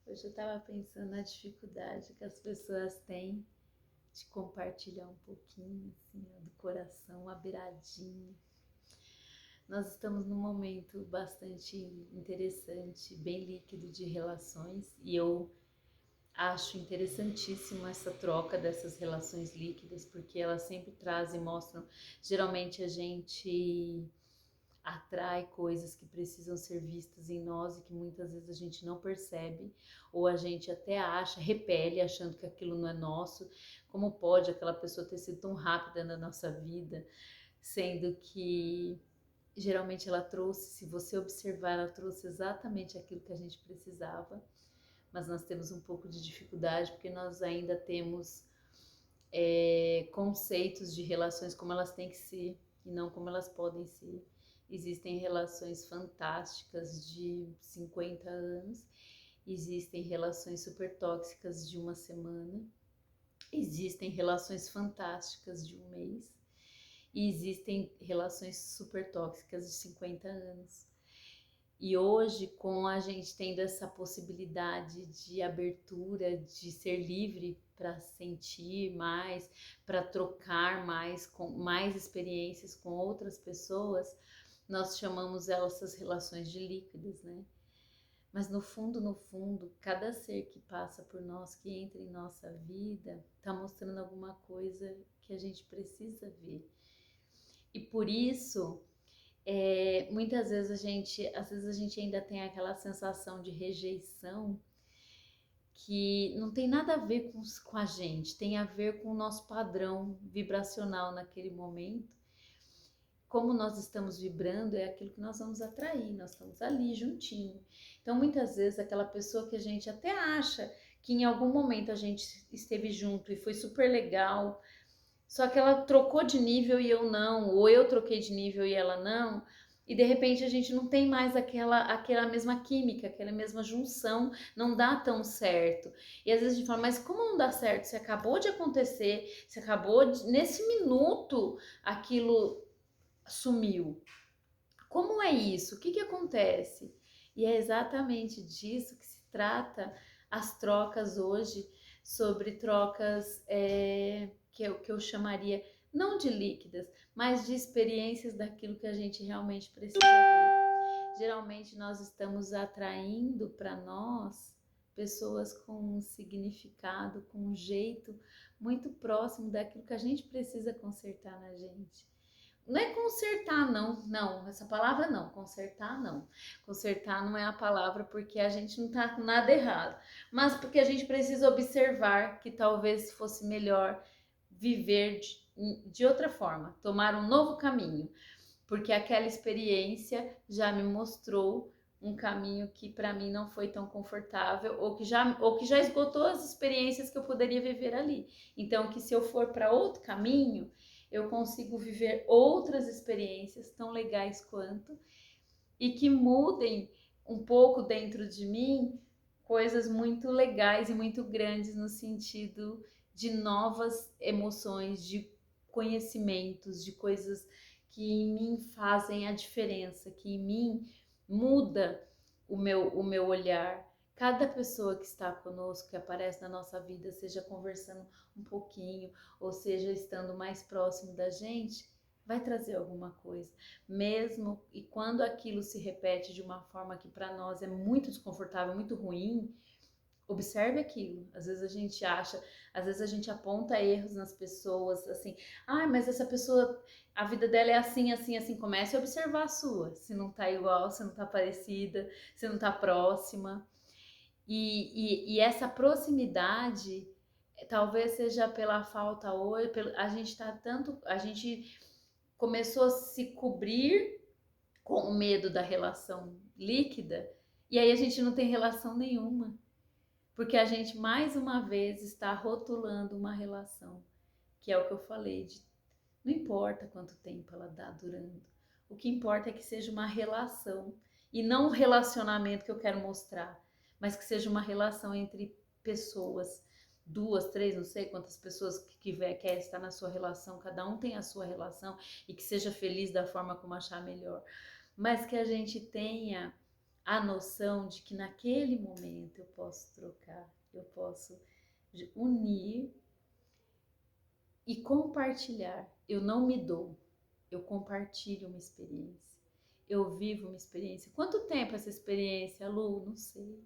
Hoje eu estava pensando na dificuldade que as pessoas têm de compartilhar um pouquinho, assim, ó, do coração, uma beiradinha. Nós estamos num momento bastante interessante, bem líquido de relações, e eu acho interessantíssimo essa troca dessas relações líquidas, porque elas sempre trazem, mostram, geralmente a gente atrai coisas que precisam ser vistas em nós e que muitas vezes a gente não percebe, ou a gente até acha, repele, achando que aquilo não é nosso. Como pode aquela pessoa ter sido tão rápida na nossa vida, sendo que geralmente ela trouxe, se você observar, ela trouxe exatamente aquilo que a gente precisava, mas nós temos um pouco de dificuldade porque nós ainda temos conceitos de relações como elas têm que ser e não como elas podem ser. Existem relações fantásticas de 50 anos, existem relações super tóxicas de uma semana, existem relações fantásticas de um mês e existem relações super tóxicas de 50 anos. E hoje, com a gente tendo essa possibilidade de abertura, de ser livre para sentir mais, para trocar mais, com mais experiências com outras pessoas, nós chamamos elas essas relações de líquidas, né? Mas no fundo, cada ser que passa por nós, que entra em nossa vida, está mostrando alguma coisa que a gente precisa ver. E por isso, muitas vezes às vezes a gente ainda tem aquela sensação de rejeição que não tem nada a ver com a gente, tem a ver com o nosso padrão vibracional naquele momento. Como nós estamos vibrando é aquilo que nós vamos atrair, nós estamos ali juntinho. Então muitas vezes aquela pessoa que a gente até acha que em algum momento a gente esteve junto e foi super legal, só que ela trocou de nível e eu não, ou eu troquei de nível e ela não, e de repente a gente não tem mais aquela mesma química, aquela mesma junção, não dá tão certo. E às vezes a gente fala, mas como não dá certo? Se acabou de acontecer, se acabou de, nesse minuto aquilo sumiu. Como é isso? O que acontece? E é exatamente disso que se trata as trocas hoje, sobre trocas que eu chamaria não de líquidas, mas de experiências daquilo que a gente realmente precisa ver. Geralmente nós estamos atraindo para nós pessoas com um significado, com um jeito muito próximo daquilo que a gente precisa consertar na gente. Não é consertar, não. Não, essa palavra não. Consertar, não. Consertar não é a palavra porque a gente não tá com nada errado. Mas porque a gente precisa observar que talvez fosse melhor viver de outra forma, tomar um novo caminho. Porque aquela experiência já me mostrou um caminho que para mim não foi tão confortável ou que já esgotou as experiências que eu poderia viver ali. Então, que se eu for para outro caminho, eu consigo viver outras experiências tão legais quanto e que mudem um pouco dentro de mim coisas muito legais e muito grandes no sentido de novas emoções, de conhecimentos, de coisas que em mim fazem a diferença, que em mim muda o meu olhar. Cada pessoa que está conosco, que aparece na nossa vida, seja conversando um pouquinho, ou seja, estando mais próximo da gente, vai trazer alguma coisa. Mesmo e quando aquilo se repete de uma forma que para nós é muito desconfortável, muito ruim, observe aquilo. Às vezes a gente acha, às vezes a gente aponta erros nas pessoas, assim, mas essa pessoa, a vida dela é assim, assim, assim. Comece a observar a sua, se não tá igual, se não tá parecida, se não tá próxima. E essa proximidade talvez seja pela falta hoje, a gente tá tanto, a gente começou a se cobrir com o medo da relação líquida e aí a gente não tem relação nenhuma, porque a gente mais uma vez está rotulando uma relação, que é o que eu falei de não importa quanto tempo ela dá durando, o que importa é que seja uma relação e não um relacionamento que eu quero mostrar, mas que seja uma relação entre pessoas, duas, três, não sei quantas pessoas que quer estar na sua relação, cada um tem a sua relação e que seja feliz da forma como achar melhor, mas que a gente tenha a noção de que naquele momento eu posso trocar, eu posso unir e compartilhar. Eu não me dou, eu compartilho uma experiência. Eu vivo uma experiência. Quanto tempo essa experiência, Lu? Não sei.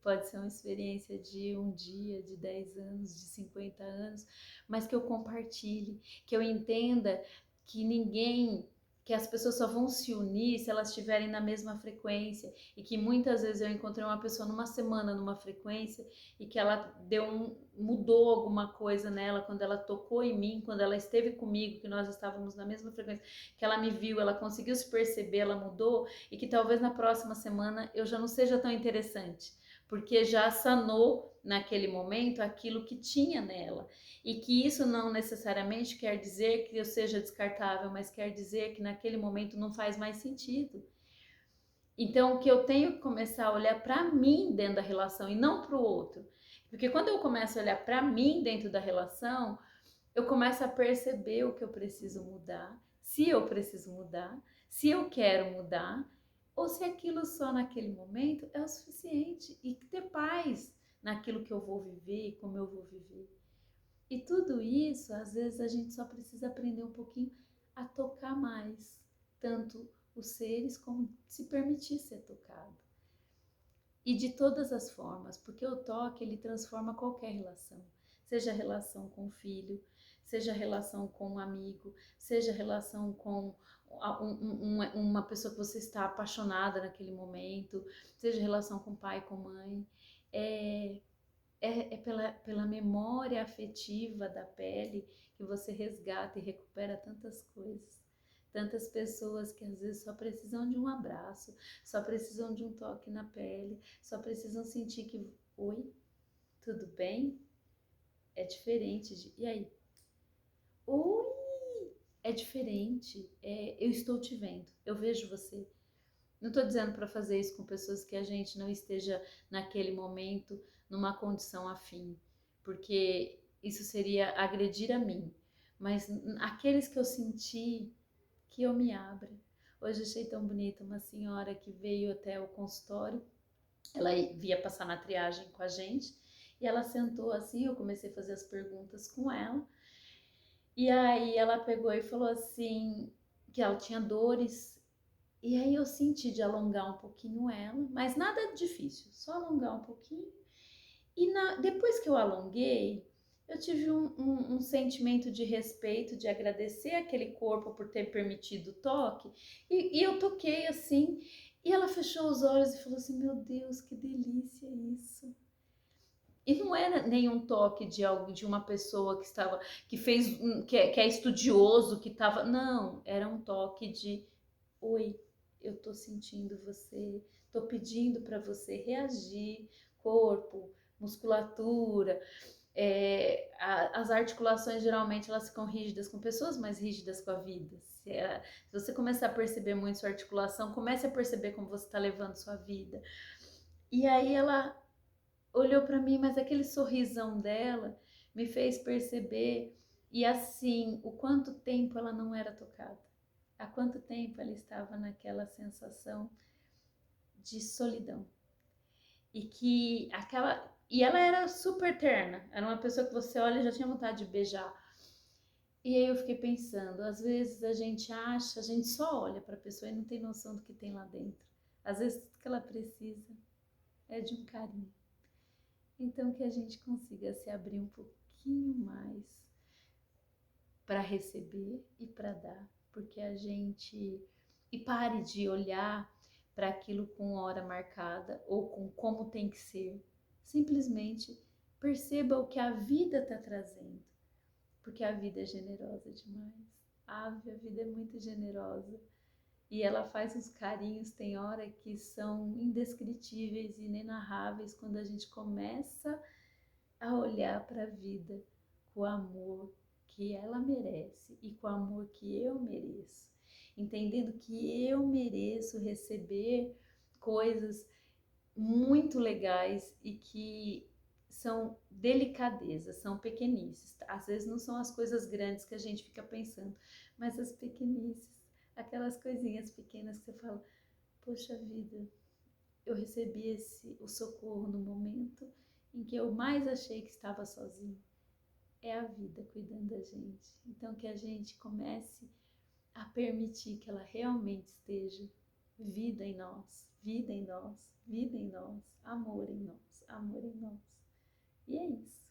Pode ser uma experiência de um dia, de 10 anos, de 50 anos, mas que eu compartilhe, que eu entenda que ninguém, que as pessoas só vão se unir se elas estiverem na mesma frequência, e que muitas vezes eu encontrei uma pessoa numa semana numa frequência e que ela mudou alguma coisa nela quando ela tocou em mim, quando ela esteve comigo, que nós estávamos na mesma frequência, que ela me viu, ela conseguiu se perceber, ela mudou, e que talvez na próxima semana eu já não seja tão interessante, porque já sanou naquele momento aquilo que tinha nela. E que isso não necessariamente quer dizer que eu seja descartável, mas quer dizer que naquele momento não faz mais sentido. Então, que eu tenho que começar a olhar para mim dentro da relação e não para o outro. Porque quando eu começo a olhar para mim dentro da relação, eu começo a perceber o que eu preciso mudar, se eu preciso mudar, se eu quero mudar, ou se aquilo só naquele momento é o suficiente, e ter paz naquilo que eu vou viver e como eu vou viver. E tudo isso, às vezes a gente só precisa aprender um pouquinho a tocar mais, tanto os seres como se permitir ser tocado. E de todas as formas, porque o toque ele transforma qualquer relação, seja relação com o filho, seja relação com um amigo, seja relação com uma pessoa que você está apaixonada naquele momento, seja relação com pai, com mãe. É pela memória afetiva da pele que você resgata e recupera tantas coisas. Tantas pessoas que às vezes só precisam de um abraço, só precisam de um toque na pele, só precisam sentir que, oi, tudo bem? É diferente de, e aí? Oi, é diferente, eu estou te vendo, eu vejo você. Não estou dizendo para fazer isso com pessoas que a gente não esteja naquele momento numa condição afim, porque isso seria agredir a mim. Mas aqueles que eu senti, que eu me abra. Hoje achei tão bonita uma senhora que veio até o consultório, ela via passar na triagem com a gente, e ela sentou assim, eu comecei a fazer as perguntas com ela, e aí ela pegou e falou assim, que ela tinha dores. E aí eu senti de alongar um pouquinho ela, mas nada difícil, só alongar um pouquinho. E depois que eu alonguei, eu tive um sentimento de respeito, de agradecer aquele corpo por ter permitido o toque. E eu toquei assim, e ela fechou os olhos e falou assim, meu Deus, que delícia isso. E não era nenhum toque de uma pessoa que estava, que fez, que é estudioso, que estava, não, era um toque de, oi, eu tô sentindo você, tô pedindo para você reagir, corpo, musculatura, as articulações geralmente elas ficam rígidas com pessoas mais rígidas com a vida. Se você começar a perceber muito sua articulação, comece a perceber como você está levando sua vida. E aí ela olhou para mim, mas aquele sorrisão dela me fez perceber, e assim, o quanto tempo ela não era tocada. Há quanto tempo ela estava naquela sensação de solidão. E ela era super terna, era uma pessoa que você olha e já tinha vontade de beijar. E aí eu fiquei pensando, às vezes a gente acha, a gente só olha para a pessoa e não tem noção do que tem lá dentro. Às vezes tudo que ela precisa é de um carinho. Então que a gente consiga se abrir um pouquinho mais para receber e para dar, porque a gente e pare de olhar para aquilo com hora marcada ou com como tem que ser. Simplesmente perceba o que a vida está trazendo, porque a vida é generosa demais. A vida é muito generosa e ela faz uns carinhos, tem hora que são indescritíveis e inenarráveis quando a gente começa a olhar para a vida com o amor que ela merece e com o amor que eu mereço, entendendo que eu mereço receber coisas muito legais e que são delicadezas, são pequenices. Às vezes não são as coisas grandes que a gente fica pensando, mas as pequenices, aquelas coisinhas pequenas que você fala, poxa vida, eu recebi o socorro no momento em que eu mais achei que estava sozinha. É a vida cuidando da gente. Então que a gente comece a permitir que ela realmente esteja vida em nós, vida em nós, vida em nós, amor em nós, amor em nós. E é isso.